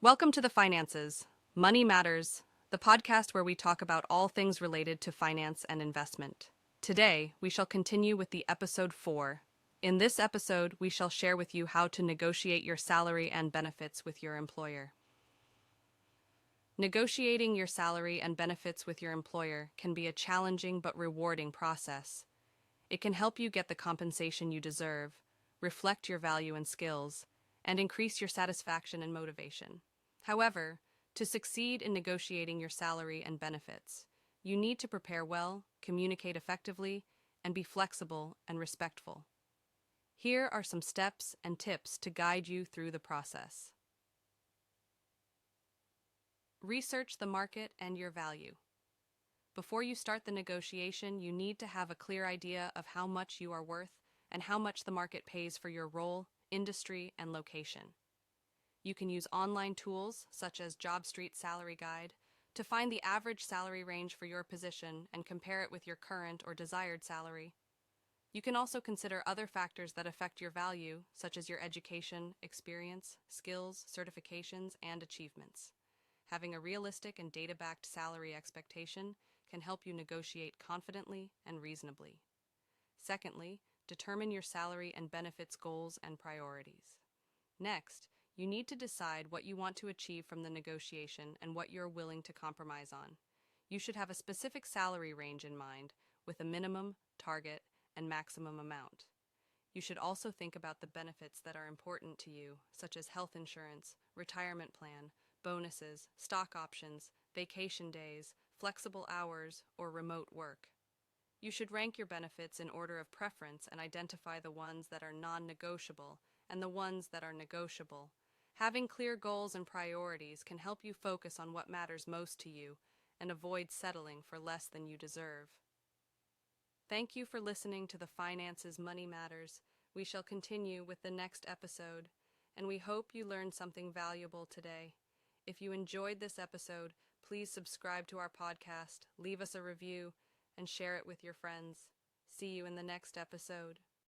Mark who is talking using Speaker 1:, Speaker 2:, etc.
Speaker 1: Welcome to the Finances. Money Matters, the podcast where we talk about all things related to finance and investment. Today, we shall continue with the episode 4. In this episode, we shall share with you how to negotiate your salary and benefits with your employer. Negotiating your salary and benefits with your employer can be a challenging but rewarding process. It can help you get the compensation you deserve, reflect your value and skills, and increase your satisfaction and motivation. However, to succeed in negotiating your salary and benefits, you need to prepare well, communicate effectively, and be flexible and respectful. Here are some steps and tips to guide you through the process. Research the market and your value. Before you start the negotiation, you need to have a clear idea of how much you are worth and how much the market pays for your role, industry, and location. You can use online tools, such as JobStreet Salary Guide, to find the average salary range for your position and compare it with your current or desired salary. You can also consider other factors that affect your value, such as your education, experience, skills, certifications, and achievements. Having a realistic and data-backed salary expectation can help you negotiate confidently and reasonably. Secondly, determine your salary and benefits goals and priorities. Next, you need to decide what you want to achieve from the negotiation and what you're willing to compromise on. You should have a specific salary range in mind, with a minimum, target, and maximum amount. You should also think about the benefits that are important to you, such as health insurance, retirement plan, bonuses, stock options, vacation days, flexible hours, or remote work. You should rank your benefits in order of preference and identify the ones that are non-negotiable and the ones that are negotiable. Having clear goals and priorities can help you focus on what matters most to you and avoid settling for less than you deserve. Thank you for listening to the Finances Money Matters. We shall continue with the next episode, and we hope you learned something valuable today. If you enjoyed this episode, please subscribe to our podcast, leave us a review, and share it with your friends. See you in the next episode.